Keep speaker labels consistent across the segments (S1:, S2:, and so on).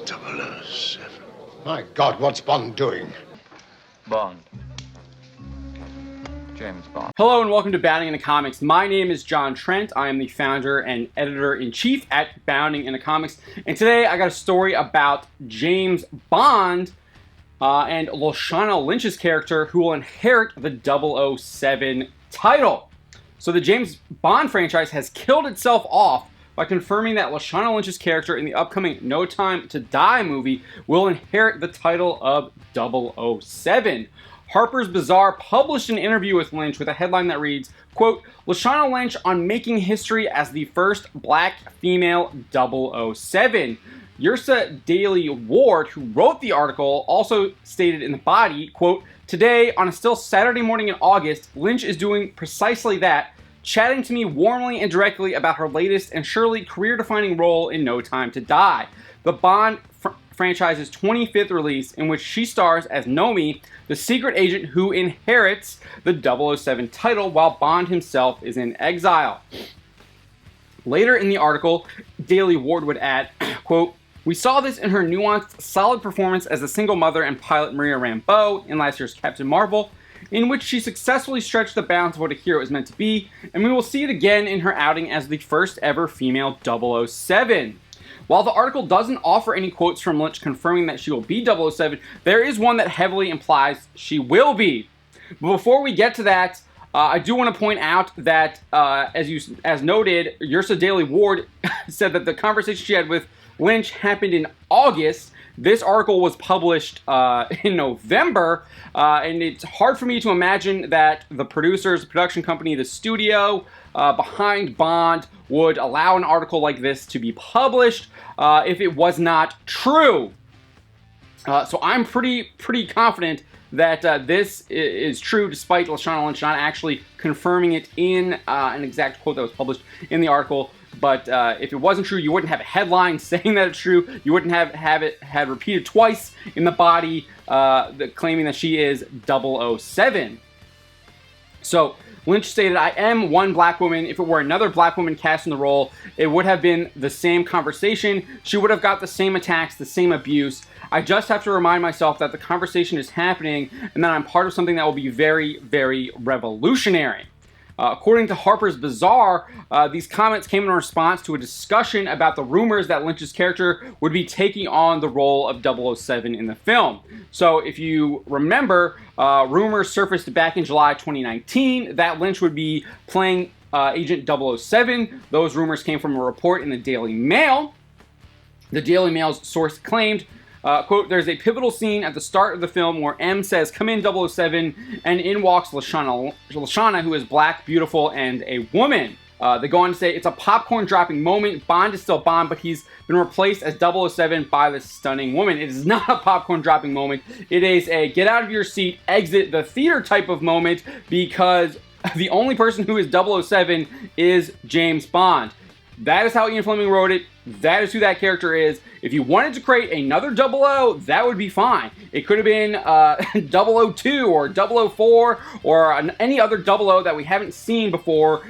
S1: 007.
S2: My God, what's Bond doing?
S3: Bond. James Bond.
S4: Hello and welcome to Bounding Into Comics. My name is John Trent. I am the founder and editor-in-chief at Bounding Into Comics. And today I got a story about James Bond and Lashana Lynch's character who will inherit the 007 title. So the James Bond franchise has killed itself off by confirming that Lashana Lynch's character in the upcoming No Time to Die movie will inherit the title of 007. Harpers Bazaar published an interview with Lynch with a headline that reads, quote, Lashana Lynch on making history as the first black female 007. Yrsa Daley Ward, who wrote the article, also stated in the body, quote, today, on a still Saturday morning in August, Lynch is doing precisely that, chatting to me warmly and directly about her latest and surely career-defining role in No Time to Die, the Bond franchise's 25th release, in which she stars as Nomi, the secret agent who inherits the 007 title while Bond himself is in exile. Later in the article, Daley Ward would add, quote, we saw this in her nuanced, solid performance as a single mother and pilot Maria Rambeau in last year's Captain Marvel, in which she successfully stretched the bounds of what a hero is meant to be, and we will see it again in her outing as the first ever female 007. While the article doesn't offer any quotes from Lynch confirming that she will be 007, there is one that heavily implies she will be. But before we get to that, I do want to point out that, as noted, Yrsa Daley Ward said that the conversation she had with Lynch happened in August. This article was published in November, and it's hard for me to imagine that the producers, the production company, the studio behind Bond would allow an article like this to be published if it was not true. So I'm pretty confident that this is true, despite Lashana Lynch not actually confirming it in an exact quote that was published in the article. But if it wasn't true, you wouldn't have a headline saying that it's true. You wouldn't have it had repeated twice in the body, claiming that she is 007. So Lynch stated, I am one black woman. If it were another black woman cast in the role, it would have been the same conversation. She would have got the same attacks, the same abuse. I just have to remind myself that the conversation is happening and that I'm part of something that will be very, very revolutionary. According to Harpers Bazaar, these comments came in response to a discussion about the rumors that Lynch's character would be taking on the role of 007 in the film. So if you remember, rumors surfaced back in July 2019 that Lynch would be playing Agent 007. Those rumors came from a report in the Daily Mail. The Daily Mail's source claimed, quote, there's a pivotal scene at the start of the film where M says, come in 007, and in walks Lashana, who is black, beautiful, and a woman. They go on to say, it's a popcorn dropping moment. Bond is still Bond, but he's been replaced as 007 by this stunning woman. It is not a popcorn dropping moment. It is a get out of your seat, exit the theater type of moment, because the only person who is 007 is James Bond. That is how Ian Fleming wrote it. That is who that character is. If you wanted to create another 00, that would be fine. It could have been 002 or 004 or any other 00 that we haven't seen before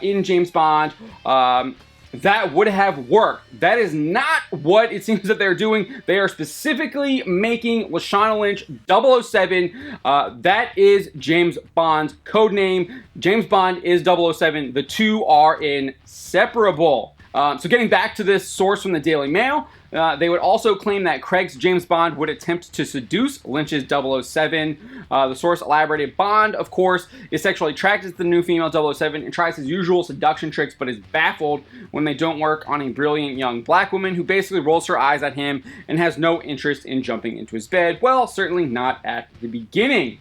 S4: in James Bond. That would have worked. That is not what it seems that they're doing. They are specifically making Lashana Lynch 007. That is James Bond's code name. James Bond is 007. The two are inseparable. So getting back to this source from the Daily Mail, they would also claim that Craig's James Bond would attempt to seduce Lynch's 007. The source elaborated, Bond, of course, is sexually attracted to the new female 007 and tries his usual seduction tricks, but is baffled when they don't work on a brilliant young black woman who basically rolls her eyes at him and has no interest in jumping into his bed. Well, certainly not at the beginning.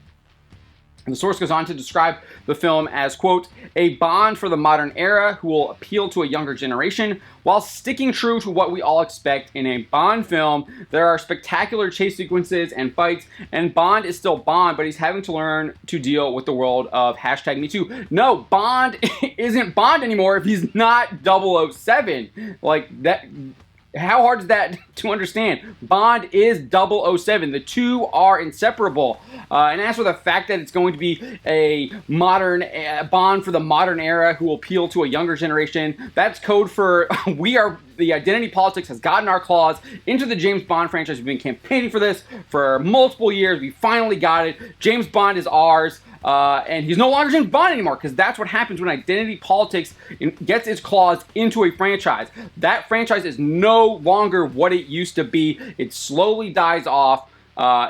S4: The source goes on to describe the film as, quote, a Bond for the modern era who will appeal to a younger generation while sticking true to what we all expect in a Bond film. There are spectacular chase sequences and fights, and Bond is still Bond, but he's having to learn to deal with the world of #MeToo. No, Bond isn't Bond anymore if he's not 007. Like, that How hard is that to understand? Bond is 007. The two are inseparable. And as for the fact that it's going to be a modern Bond for the modern era who will appeal to a younger generation, that's code for the identity politics has gotten our claws into the James Bond franchise. We've been campaigning for this for multiple years. We finally got it. James Bond is ours. And he's no longer James Bond anymore, because that's what happens when identity politics gets its claws into a franchise. That franchise is no longer what it used to be. It slowly dies off.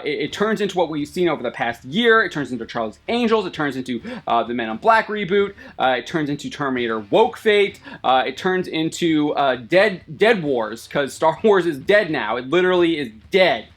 S4: It turns into what we've seen over the past year. It turns into Charlie's Angels. It turns into the Men in Black reboot. It turns into Terminator Woke Fate. It turns into Dead Wars, because Star Wars is dead now. It literally is dead.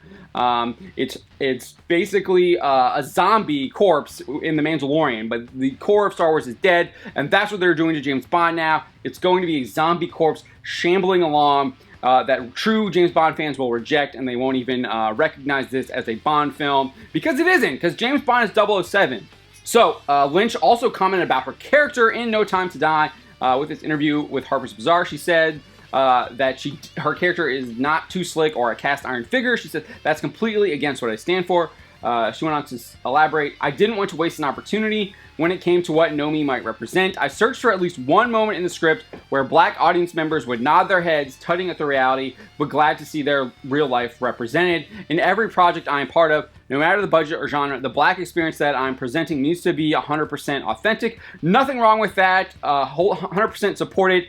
S4: It's basically a zombie corpse in The Mandalorian, but the core of Star Wars is dead, and that's what they're doing to James Bond now. It's going to be a zombie corpse shambling along that true James Bond fans will reject, and they won't even recognize this as a Bond film, because it isn't, because James Bond is 007. So, Lynch also commented about her character in No Time to Die with this interview with Harpers Bazaar. She said that her character is not too slick or a cast iron figure. She said, that's completely against what I stand for. She went on to elaborate, I didn't want to waste an opportunity when it came to what Nomi might represent. I searched for at least one moment in the script where black audience members would nod their heads, tutting at the reality, but glad to see their real life represented. In every project I am part of, no matter the budget or genre, the black experience that I'm presenting needs to be 100% authentic. Nothing wrong with that. 100% supported.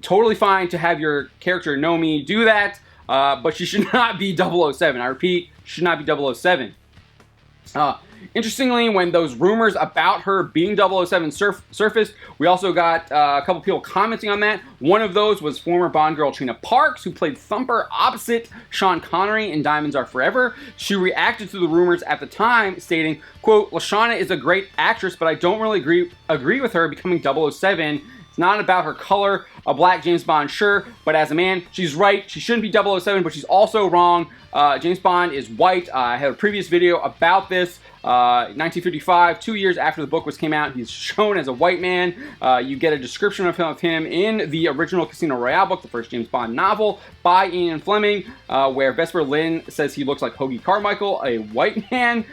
S4: Totally fine to have your character Nomi do that, but she should not be 007. I repeat, should not be 007. Interestingly, when those rumors about her being 007 surfaced, we also got a couple people commenting on that. One of those was former Bond girl Trina Parks, who played Thumper opposite Sean Connery in Diamonds Are Forever. She reacted to the rumors at the time, stating, quote, Lashana is a great actress, but I don't really agree with her becoming 007. It's not about her color, a black James Bond, sure, but as a man, she's right. She shouldn't be 007, but she's also wrong. James Bond is white. I had a previous video about this. 1955, 2 years after the book came out, he's shown as a white man. You get a description of him in the original Casino Royale book, the first James Bond novel by Ian Fleming, where Vesper Lynn says he looks like Hoagie Carmichael, a white man.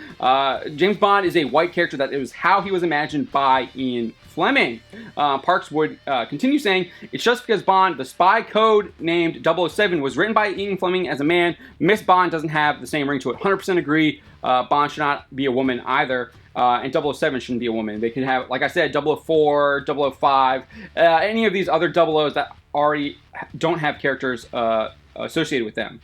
S4: James Bond is a white character. That it was how he was imagined by Ian Fleming. Parks would continue saying, it's just because Bond, the spy code named 007, was written by Ian Fleming as a man. Miss Bond doesn't have the same ring to it. 100% agree. Bond should not be a woman either, and 007 shouldn't be a woman. They could have, like I said, 004, 005, any of these other 00s that already don't have characters associated with them.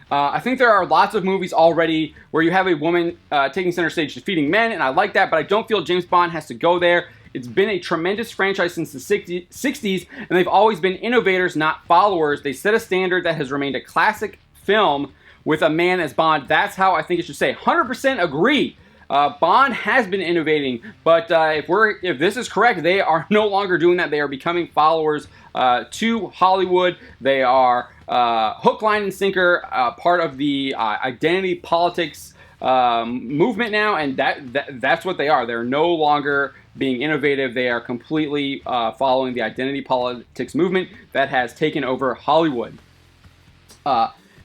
S4: I think there are lots of movies already where you have a woman taking center stage defeating men, and I like that, but I don't feel James Bond has to go there. It's been a tremendous franchise since the 60s, and they've always been innovators, not followers. They set a standard that has remained a classic film with a man as Bond. That's how I think it should say. 100% agree. Bond has been innovating, but if this is correct, they are no longer doing that. They are becoming followers to Hollywood. They are hook, line, and sinker, part of the identity politics movement now, and that's what they are. They're no longer being innovative. They are completely following the identity politics movement that has taken over Hollywood.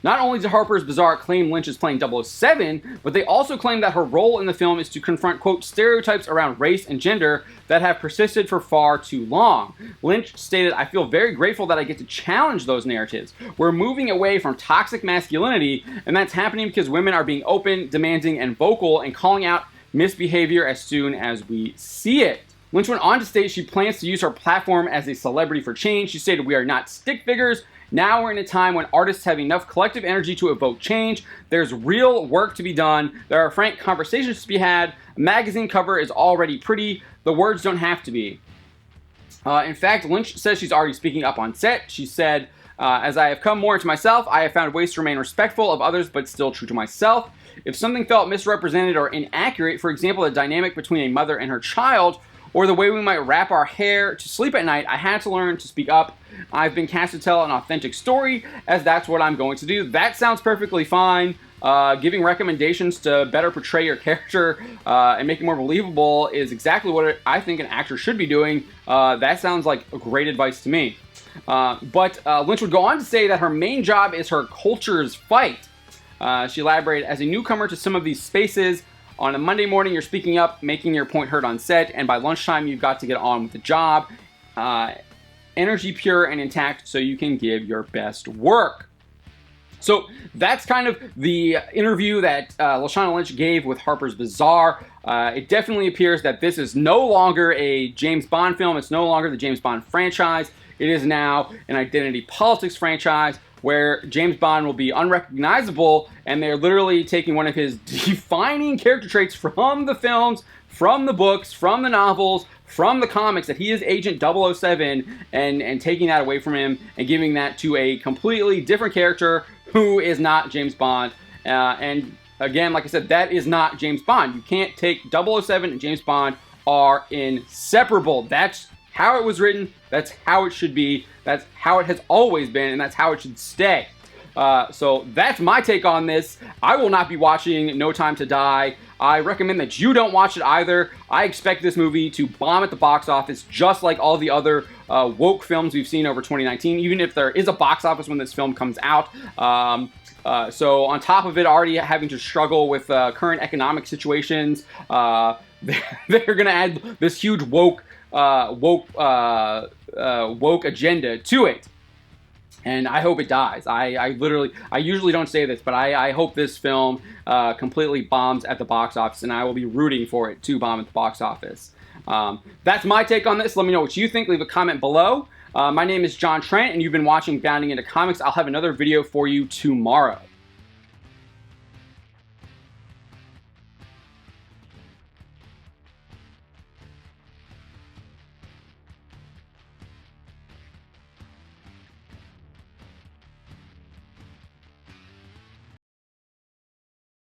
S4: Not only did Harper's Bazaar claim Lynch is playing 007, but they also claim that her role in the film is to confront, quote, stereotypes around race and gender that have persisted for far too long. Lynch stated, I feel very grateful that I get to challenge those narratives. We're moving away from toxic masculinity, and that's happening because women are being open, demanding, and vocal, and calling out misbehavior as soon as we see it. Lynch went on to state she plans to use her platform as a celebrity for change. She stated, we are not stick figures. Now we're in a time when artists have enough collective energy to evoke change. There's real work to be done. There are frank conversations to be had. A magazine cover is already pretty. The words don't have to be. In fact, Lynch says she's already speaking up on set. She said, as I have come more into myself, I have found ways to remain respectful of others but still true to myself. If something felt misrepresented or inaccurate, for example, the dynamic between a mother and her child, or the way we might wrap our hair to sleep at night, I had to learn to speak up. I've been cast to tell an authentic story, as that's what I'm going to do. That sounds perfectly fine. giving recommendations to better portray your character and make it more believable is exactly what I think an actor should be doing. That sounds like great advice to me. But Lynch would go on to say that her main job is her culture's fight. She elaborated, as a newcomer to some of these spaces, on a Monday morning you're speaking up, making your point heard on set, and by lunchtime you've got to get on with the job. Energy pure and intact so you can give your best work. So that's kind of the interview that Lashana Lynch gave with Harpers Bazaar. It definitely appears that this is no longer a James Bond film. It's no longer the James Bond franchise. It is now an identity politics franchise where James Bond will be unrecognizable, and they're literally taking one of his defining character traits from the films, from the books, from the novels, from the comics, that he is Agent 007, and taking that away from him and giving that to a completely different character who is not James Bond. And again, like I said, that is not James Bond. You can't take 007 and James Bond are inseparable. That's how it was written. That's how it should be. That's how it has always been, and that's how it should stay. So that's my take on this. I will not be watching No Time to Die. I recommend that you don't watch it either. I expect this movie to bomb at the box office just like all the other woke films we've seen over 2019, even if there is a box office when this film comes out. So on top of it, already having to struggle with current economic situations, they're going to add this huge woke agenda to it. And I hope it dies. I usually don't say this, but I hope this film completely bombs at the box office, and I will be rooting for it to bomb at the box office. That's my take on this. Let me know what you think. Leave a comment below. My name is John Trent, and you've been watching Bounding into Comics. I'll have another video for you tomorrow.